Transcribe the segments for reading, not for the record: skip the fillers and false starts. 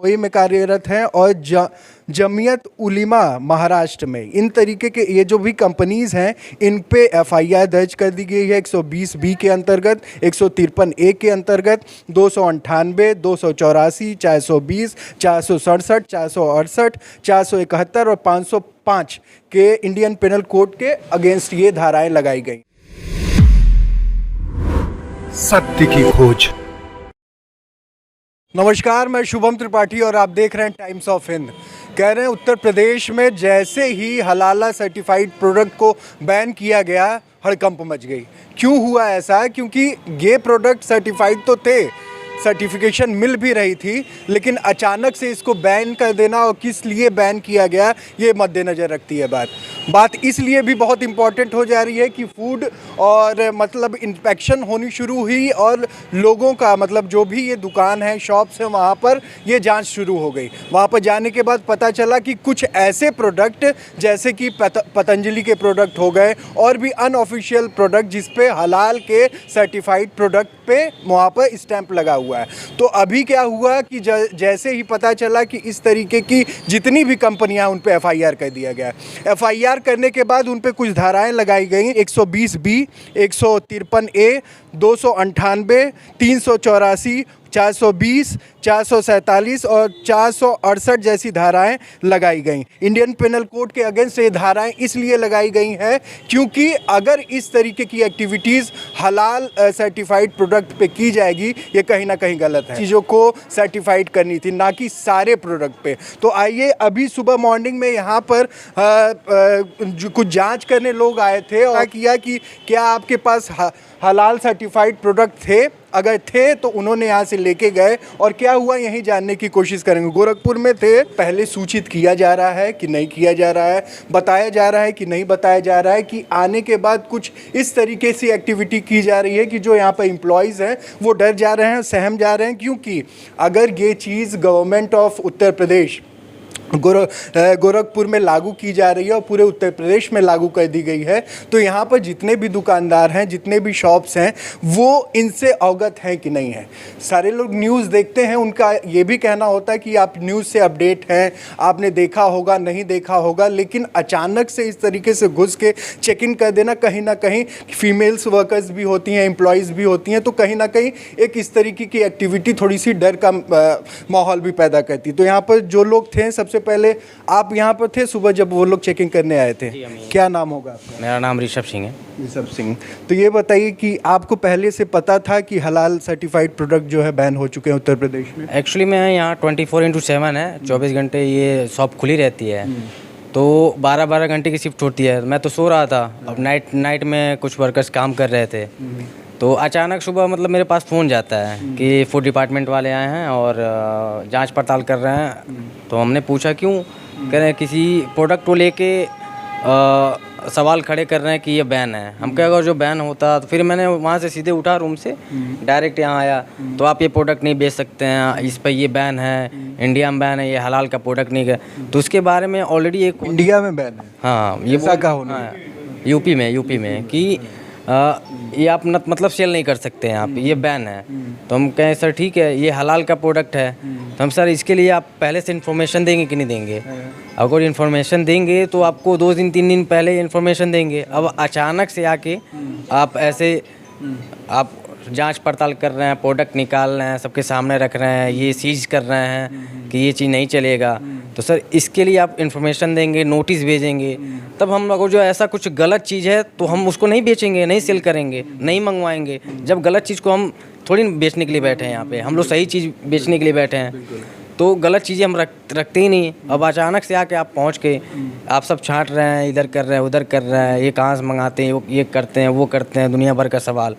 वही में कार्यरत हैं और जमीयत उलिमा महाराष्ट्र में इन तरीके के ये जो भी कंपनीज़ हैं इन पे एफआईआर दर्ज कर दी गई है 120 बी के अंतर्गत, 153 ए के अंतर्गत, 298, 284, 420, 467, 468, 471 और 505 के इंडियन पेनल कोड के अगेंस्ट ये धाराएं लगाई गई। सत्य की खोज। नमस्कार, मैं शुभम त्रिपाठी और आप देख रहे हैं टाइम्स ऑफ हिंद। कह रहे हैं उत्तर प्रदेश में जैसे ही हलाला सर्टिफाइड प्रोडक्ट को बैन किया गया हड़कंप मच गई। क्यों हुआ ऐसा? क्योंकि ये प्रोडक्ट सर्टिफाइड तो थे, सर्टिफिकेशन मिल भी रही थी, लेकिन अचानक से इसको बैन कर देना और किस लिए बैन किया गया ये मद्देनज़र रखती है बात इसलिए भी बहुत इम्पॉर्टेंट हो जा रही है कि फूड और मतलब इंस्पेक्शन होनी शुरू हुई और लोगों का मतलब जो भी ये दुकान है, शॉप्स है, वहाँ पर ये जांच शुरू हो गई। वहाँ पर जाने के बाद पता चला कि कुछ ऐसे प्रोडक्ट जैसे कि पतंजलि के प्रोडक्ट हो गए और भी अनऑफिशियल प्रोडक्ट जिस पे हलाल के सर्टिफाइड प्रोडक्ट पे वहाँ पर स्टैंप लगा हुआ है। तो अभी क्या हुआ कि जैसे ही पता चला कि इस तरीके की जितनी भी कंपनियां उन पे एफआईआर कर दिया गया। एफआईआर करने के बाद उन पे कुछ धाराएं लगाई गई, 120 बी, 153 ए, 298, 384, 420, 447 और 468 जैसी धाराएं लगाई गई। इंडियन पेनल कोड के अगेंस्ट ये धाराएं इसलिए लगाई गई हैं क्योंकि अगर इस तरीके की एक्टिविटीज़ हलाल सर्टिफाइड प्रोडक्ट पे की जाएगी, ये कहीं ना कहीं गलत है। चीज़ों को सर्टिफाइड करनी थी, ना कि सारे प्रोडक्ट पे। तो आइए, अभी सुबह मॉर्निंग में यहाँ पर कुछ जाँच करने लोग आए थे और किया कि क्या आपके पास हलाल सर्टिफाइड प्रोडक्ट थे। अगर थे तो उन्होंने यहाँ से लेके गए और क्या हुआ यही जानने की कोशिश करेंगे। गोरखपुर में थे, पहले सूचित किया जा रहा है कि नहीं किया जा रहा है, बताया जा रहा है कि नहीं बताया जा रहा है, कि आने के बाद कुछ इस तरीके से एक्टिविटी की जा रही है कि जो यहाँ पर एम्प्लॉयज़ हैं वो डर जा रहे हैं, सहम जा रहे हैं। क्योंकि अगर ये चीज़ गवर्नमेंट ऑफ उत्तर प्रदेश गोरखपुर में लागू की जा रही है और पूरे उत्तर प्रदेश में लागू कर दी गई है, तो यहाँ पर जितने भी दुकानदार हैं, जितने भी शॉप्स हैं, वो इनसे अवगत हैं कि नहीं है। सारे लोग न्यूज़ देखते हैं, उनका ये भी कहना होता है कि आप न्यूज़ से अपडेट हैं, आपने देखा होगा, नहीं देखा होगा, लेकिन अचानक से इस तरीके से घुस के चेक इन कर देना, कहीं ना कहीं फीमेल्स वर्कर्स भी होती हैं, एम्प्लॉयज़ भी होती हैं, तो कहीं ना कहीं एक इस तरीके की एक्टिविटी थोड़ी सी डर का माहौल भी पैदा करती। तो यहाँ पर जो लोग थे, सबसे पहले आप यहाँ पर थे सुबह जब वो लोग चेकिंग करने आए थे, क्या नाम होगा आपका? मेरा नाम ऋषभ सिंह है। ऋषभ सिंह, तो ये बताइए कि आपको पहले से पता था कि हलाल सर्टिफाइड प्रोडक्ट जो है बैन हो चुके हैं उत्तर प्रदेश में? एक्चुअली मैं यहाँ 24/7 है, 24 घंटे ये शॉप खुली रहती है, तो 12-12 घंटे की शिफ्ट होती है। मैं तो सो रहा था, अब नाइट में कुछ वर्कर्स काम कर रहे थे, तो अचानक सुबह मतलब मेरे पास फ़ोन जाता है कि फूड डिपार्टमेंट वाले आए हैं और जांच पड़ताल कर रहे हैं। तो हमने पूछा क्यों, कह रहे हैं किसी प्रोडक्ट को लेके सवाल खड़े कर रहे हैं कि ये बैन है। हम कह अगर जो बैन होता, तो फिर मैंने वहाँ से सीधे उठा रूम से, डायरेक्ट यहाँ आया, तो आप ये प्रोडक्ट नहीं बेच सकते हैं, इस पर ये बैन है, इंडिया में बैन है, ये हलाल का प्रोडक्ट नहीं है। तो उसके बारे में ऑलरेडी एक इंडिया में बैन है? हाँ, ये का होना यूपी में कि ये आप मतलब सेल नहीं कर सकते हैं आप, ये बैन है। तो हम कहें सर ठीक है, ये हलाल का प्रोडक्ट है, तो हम सर इसके लिए आप पहले से इन्फॉर्मेशन देंगे कि नहीं देंगे? अगर इन्फॉर्मेशन देंगे तो आपको 2 दिन 3 दिन पहले इन्फॉर्मेशन देंगे। अब अचानक से आके आप ऐसे आप जांच पड़ताल कर रहे हैं, प्रोडक्ट निकाल रहे हैं, सबके सामने रख रहे हैं, ये सीज कर रहे हैं कि ये चीज़ नहीं चलेगा। तो सर इसके लिए आप इन्फॉर्मेशन देंगे, नोटिस भेजेंगे, तब हम अगर जो ऐसा कुछ गलत चीज़ है तो हम उसको नहीं बेचेंगे, नहीं सेल करेंगे, नहीं मंगवाएंगे। जब गलत चीज़ को हम थोड़ी बेचने के लिए बैठे हैं, यहाँ पे हम लोग सही चीज़ बेचने के लिए बैठे हैं, तो गलत चीज़ें हम रखते ही नहीं। अब अचानक से आके आप पहुँच के आप सब छांट रहे हैं, इधर कर रहे हैं, उधर कर रहे हैं, ये कहाँ से मंगाते हैं, ये करते हैं, वो करते हैं, दुनिया भर का सवाल।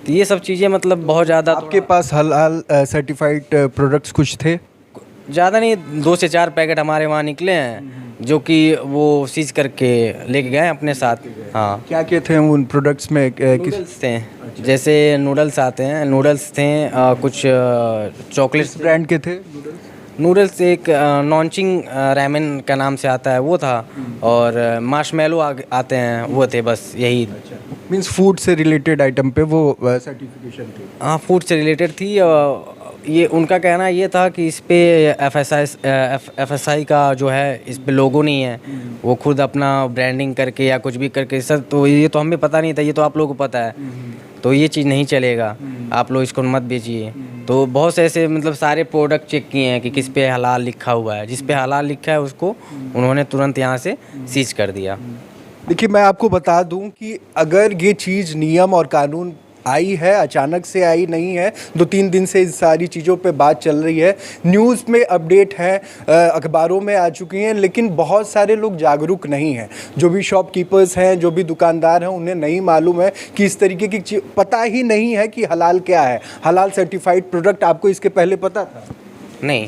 तो ये सब चीज़ें मतलब बहुत ज़्यादा। आपके पास हलाल सर्टिफाइड प्रोडक्ट्स कुछ थे? ज़्यादा नहीं, 2 से 4 पैकेट हमारे वहाँ निकले हैं, जो कि वो सीज करके लेके गए अपने साथ। हाँ, क्या क्या थे उन प्रोडक्ट्स में? नूडल्स थे, जैसे नूडल्स आते हैं, नूडल्स थे, कुछ चॉकलेट्स ब्रांड के थे नूडल्स, एक नॉनचिंग रैमेन का नाम से आता है वो था, और मार्शमेलो आते हैं वो थे, बस यही। मींस फूड से रिलेटेड आइटम पे वो सर्टिफिकेशन थी? हाँ, फूड से रिलेटेड थी। ये उनका कहना ये था कि इस पे एफएसआई का जो है इस पे लोगो नहीं है, वो खुद अपना ब्रांडिंग करके या कुछ भी करके सर, तो ये तो हमें पता नहीं था, ये तो आप लोगों को पता है, तो ये चीज़ नहीं चलेगा, आप लोग इसको मत बेचिए। तो बहुत से ऐसे मतलब सारे प्रोडक्ट चेक किए हैं कि किस पे हलाल लिखा हुआ है, जिस पे हलाल लिखा है उसको उन्होंने तुरंत यहाँ से सीज कर दिया। देखिए, मैं आपको बता दूं कि अगर ये चीज़ नियम और कानून आई है, अचानक से आई नहीं है, 2-3 दिन से इस सारी चीज़ों पे बात चल रही है, न्यूज़ में अपडेट है, अखबारों में आ चुकी हैं, लेकिन बहुत सारे लोग जागरूक नहीं हैं। जो भी शॉपकीपर्स हैं, जो भी दुकानदार हैं, उन्हें नहीं मालूम है कि इस तरीके की चीज़, पता ही नहीं है कि हलाल क्या है, हलाल सर्टिफाइड प्रोडक्ट। आपको इसके पहले पता था? नहीं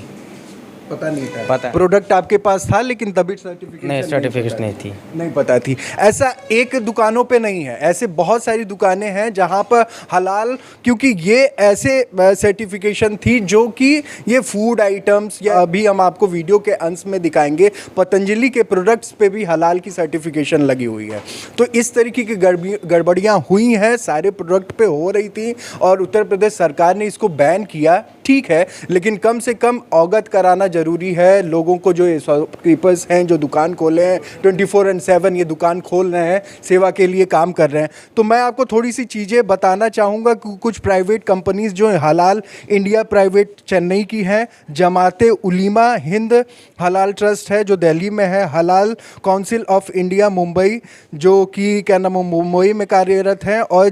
पता नहीं था। पता प्रोडक्ट आपके पास था लेकिन तभी सर्टिफिकेशन नहीं, सर्टिफिकेट नहीं थी। नहीं पता थी। ऐसा एक दुकानों पे नहीं है, ऐसे बहुत सारी दुकानें हैं जहां पर हलाल, क्योंकि ये ऐसे सर्टिफिकेशन थी जो कि ये फूड आइटम्स, या अभी हम आपको वीडियो के अंत में दिखाएंगे, पतंजलि के प्रोडक्ट्स पे भी हलाल की सर्टिफिकेशन लगी हुई है। तो इस तरीके की गड़बड़ियाँ हुई हैं, सारे प्रोडक्ट पे हो रही थी और उत्तर प्रदेश सरकार ने इसको बैन किया, ठीक है, लेकिन कम से कम अवगत कराना ज़रूरी है लोगों को। जो शॉपकीपर्स हैं, जो दुकान खोले हैं 24/7 ये दुकान खोल रहे हैं, सेवा के लिए काम कर रहे हैं। तो मैं आपको थोड़ी सी चीज़ें बताना चाहूँगा कि कुछ प्राइवेट कंपनीज जो हलाल इंडिया प्राइवेट चेन्नई की हैं, जमाते उलीमा हिंद हलाल ट्रस्ट है जो दिल्ली में है, हलाल काउंसिल ऑफ इंडिया मुंबई जो कि क्या नाम मुंबई में कार्यरत है, और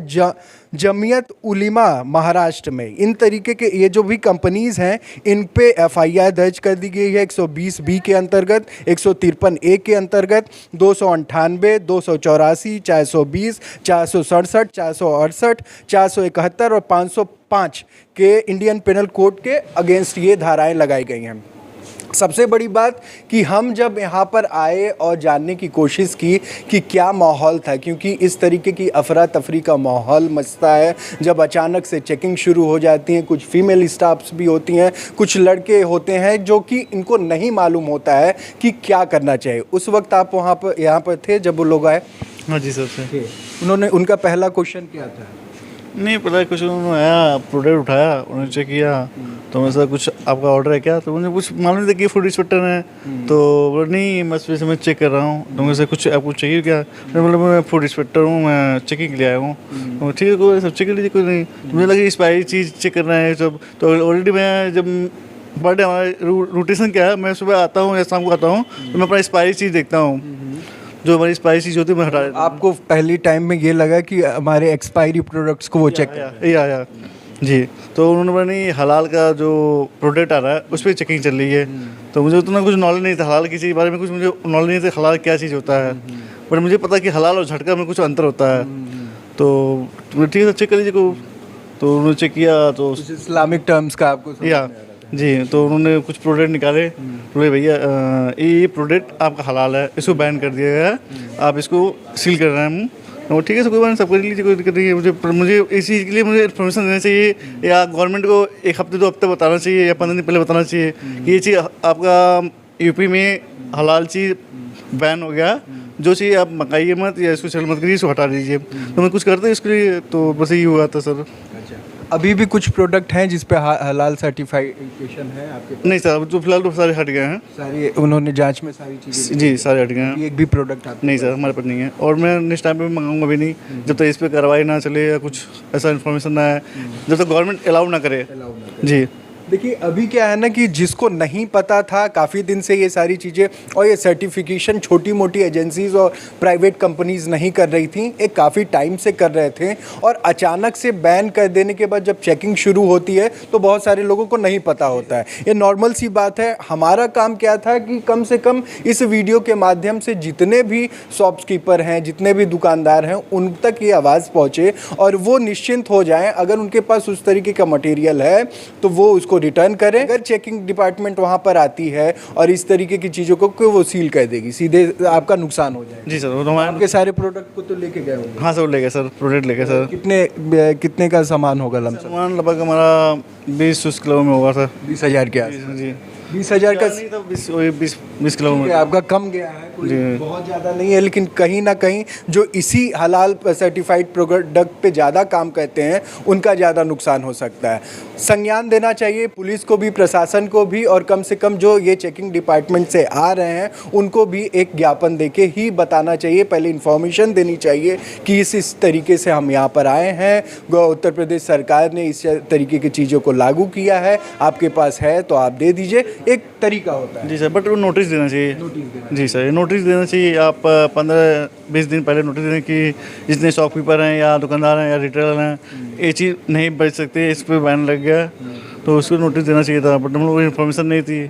जमियत उलीमा महाराष्ट्र में। इन तरीके के ये जो भी कंपनीज़ हैं, इन पे एफआईआर दर्ज कर दी गई है 120 बी के अंतर्गत, 153 ए के अंतर्गत, 298, 284, 420, 467, 468, 471 और 505 के इंडियन पेनल कोड के अगेंस्ट ये धाराएं लगाई गई हैं। सबसे बड़ी बात कि हम जब यहाँ पर आए और जानने की कोशिश की कि क्या माहौल था, क्योंकि इस तरीके की अफरा तफरी का माहौल मचता है जब अचानक से चेकिंग शुरू हो जाती है। कुछ फीमेल स्टाफ्स भी होती हैं, कुछ लड़के होते हैं जो कि इनको नहीं मालूम होता है कि क्या करना चाहिए। उस वक्त आप वहाँ पर यहाँ पर थे जब वो लोग आए? हाँ जी सर। उन्होंने, उनका पहला क्वेश्चन क्या था? नहीं पता कुछ, उन्होंने आया प्रोडक्ट उठाया, उन्होंने चेक किया, तो मैं सर कुछ आपका ऑर्डर है क्या, तो मुझे कुछ मालूम नहीं था कि फूड इंस्पेक्टर है, तो बोला नहीं मैं चेक कर रहा हूँ। तो मुझे कुछ आपको चाहिए क्या? मतलब मैं फूड इंस्पेक्टर हूँ, मैं चेकिंग के लिए आया हूँ। तो ठीक है, कोई सब चेक कर लीजिए, कोई नहीं। तो मुझे लगा एक्सपायरी चीज़ चेक करना है सब, तो ऑलरेडी मैं जब पर डे हमारा रोटेशन क्या है, मैं सुबह आता हूँ या शाम को आता हूँ, तो मैं अपना एक्सपायरी चीज़ देखता हूँ, जो हमारी एक्सपायरी चीज़ होती है मैं हटा देता हूँ। आपको पहली टाइम में ये लगा कि हमारे एक्सपायरी प्रोडक्ट्स को वो चेक या जी, तो उन्होंने बोला नहीं हलाल का जो प्रोडक्ट आ रहा है उस पर चेकिंग चल रही है। तो मुझे उतना कुछ नॉलेज नहीं था हलाल की चीज़ के बारे में, कुछ मुझे नॉलेज नहीं था हलाल क्या चीज़ होता है, बट मुझे पता कि हलाल और झटका में कुछ अंतर होता है। तो ठीक है चेक कर लीजिए को, तो उन्होंने चेक किया तो इस्लामिक टर्म्स का आपको समझ या जी, तो उन्होंने कुछ प्रोडक्ट निकाले, बोले भैया ये प्रोडक्ट आपका हलाल है, इसको बैन कर दिया गया है, आप इसको सील कर रहे हैं हम। तो ठीक है सर, कोई बात नहीं, सब कर लीजिए, कोई दिक्कत नहीं है। मुझे इस चीज़ के लिए मुझे इन्फॉर्मेशन देना चाहिए, या गवर्नमेंट को 1 हफ्ते 2 हफ्ते बताना चाहिए, या 15 दिन पहले बताना चाहिए कि ये चीज़ आपका यूपी में हलाल चीज़ बैन हो गया, जो चीज़ आप मकाइए मत या इसको सेल मत करिए, इसको हटा दीजिए। तो मैं कुछ करते इसके लिए, तो बस यही हुआ था सर। अभी भी कुछ प्रोडक्ट हैं जिस पे हलाल सर्टिफिकेशन है आपके पास? नहीं सर, अब तो फिलहाल तो सारे हट गए हैं। सारी उन्होंने जांच में सारी चीज़ें जी सारे हट गए हैं, एक भी प्रोडक्ट आपके नहीं सर हमारे पास नहीं है, और मैं नेक्स्ट टाइम पे मंगाऊंगा भी नहीं जब तक इस पर कार्रवाई ना चले या कुछ ऐसा इन्फॉर्मेशन ना है, जब तक गवर्नमेंट अलाउ ना करे। जी देखिए, अभी क्या है ना कि जिसको नहीं पता था काफ़ी दिन से ये सारी चीज़ें, और ये सर्टिफिकेशन छोटी मोटी एजेंसीज और प्राइवेट कंपनीज नहीं कर रही थी, एक काफ़ी टाइम से कर रहे थे, और अचानक से बैन कर देने के बाद जब चेकिंग शुरू होती है तो बहुत सारे लोगों को नहीं पता होता है। ये नॉर्मल सी बात है। हमारा काम क्या था कि कम से कम इस वीडियो के माध्यम से जितने भी शॉपकीपर हैं, जितने भी दुकानदार हैं, उन तक ये आवाज़ पहुँचे और वो निश्चिंत हो जाएँ। अगर उनके पास उस तरीके का मटेरियल है तो वो उसको रिटर्न करें। अगर चेकिंग डिपार्टमेंट वहां पर आती है और इस तरीके की चीज़ों को वो सील कर देगी, सीधे आपका नुकसान हो जाएगा। जी सर, तो आपके सारे प्रोडक्ट को तो लेके गए होंगे? हाँ सर ले गए सर, प्रोडक्ट ले गए सर। कितने का सामान होगा लमसम? सामान लगभग हमारा 20 किलो में होगा सर। 20,000 के आस? जी 20,000 का नहीं तो 20 किलो ठीक है, आपका कम गया है, कोई जी। बहुत ज़्यादा नहीं है, लेकिन कहीं ना कहीं जो इसी हलाल सर्टिफाइड प्रोडक्ट पे ज़्यादा काम करते हैं उनका ज़्यादा नुकसान हो सकता है। संज्ञान देना चाहिए पुलिस को भी, प्रशासन को भी, और कम से कम जो ये चेकिंग डिपार्टमेंट से आ रहे हैं उनको भी एक ज्ञापन देके ही बताना चाहिए, पहले इन्फॉर्मेशन देनी चाहिए कि इस तरीके से हम यहाँ पर आए हैं, उत्तर प्रदेश सरकार ने इस तरीके की चीज़ों को लागू किया है, आपके पास है तो आप दे दीजिए, एक तरीका होता है। जी सर, बट वो नोटिस देना चाहिए। जी सर, ये नोटिस देना चाहिए। आप 15-20 दिन पहले नोटिस दें कि जितने शॉपकीपर हैं या दुकानदार हैं या रिटेलर हैं, ये चीज़ नहीं बेच सकते, इस पर बैन लग गया, तो उसको नोटिस देना चाहिए था। बट हम लोगों को इन्फॉर्मेशन नहीं थी,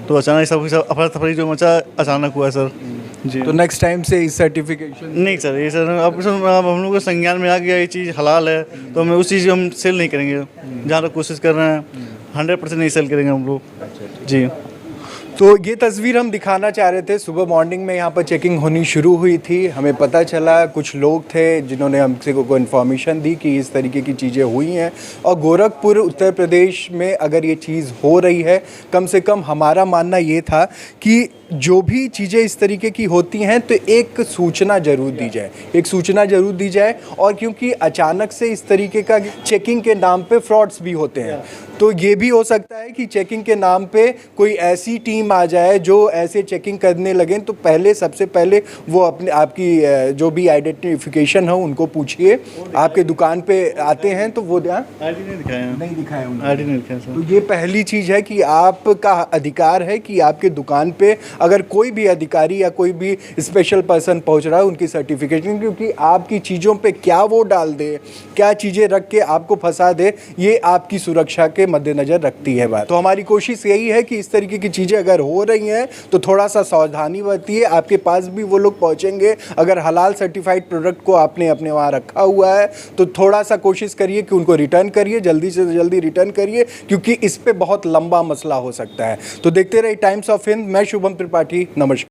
तो अचानक सब अफरा तफरी जो मचा अचानक हुआ सर। जी तो नेक्स्ट टाइम से इस सर्टिफिकेशन नहीं सर, ये सर अब हम लोग को संज्ञान में आ गया ये चीज़ हलाल है, तो हमें उस चीज़ हम सेल नहीं करेंगे। जहाँ तक कोशिश कर रहे हैं 100% नहीं सेल करेंगे हम लोग। जी, तो ये तस्वीर हम दिखाना चाह रहे थे। सुबह मॉर्निंग में यहाँ पर चेकिंग होनी शुरू हुई थी, हमें पता चला कुछ लोग थे जिन्होंने हमसे को इन्फॉर्मेशन दी कि इस तरीके की चीज़ें हुई हैं, और गोरखपुर उत्तर प्रदेश में अगर ये चीज़ हो रही है, कम से कम हमारा मानना ये था कि जो भी चीज़ें इस तरीके की होती हैं तो एक सूचना ज़रूर दी जाए, एक सूचना ज़रूर दी जाए। और क्योंकि अचानक से इस तरीके का चेकिंग के नाम पे फ्रॉड्स भी होते हैं, तो ये भी हो सकता है कि चेकिंग के नाम पे कोई ऐसी टीम आ जाए जो ऐसे चेकिंग करने लगे, तो पहले सबसे पहले वो अपने आपकी जो भी आइडेंटिफिकेशन हो उनको पूछिए। आपके दुकान पे आते हैं तो वो आईडी नहीं दिखाया है। नहीं दिखाया उन्होंने। आईडी नहीं दिखाया तो सर। ये पहली चीज़ है कि आपका अधिकार है कि आपके दुकान पे अगर कोई भी अधिकारी या कोई भी स्पेशल पर्सन पहुंच रहा है, उनकी सर्टिफिकेशन, क्योंकि आपकी चीज़ों पे क्या वो डाल दे, क्या चीज़ें रख के आपको फंसा दे, ये आपकी सुरक्षा के मद्देनज़र रखती है बात। तो हमारी कोशिश यही है कि इस तरीके की चीज़ें अगर हो रही हैं तो थोड़ा सा सावधानी बरतिए। आपके पास भी वो लोग पहुँचेंगे, अगर हलाल सर्टिफाइड प्रोडक्ट को आपने अपने वहाँ रखा हुआ है तो थोड़ा सा कोशिश करिए कि उनको रिटर्न करिए, जल्दी से जल्दी रिटर्न करिए, क्योंकि इस पर बहुत लंबा मसला हो सकता है। तो देखते रहिए टाइम्स ऑफ हिंद। मैं शुभम त्रिपाठी, नमस्कार।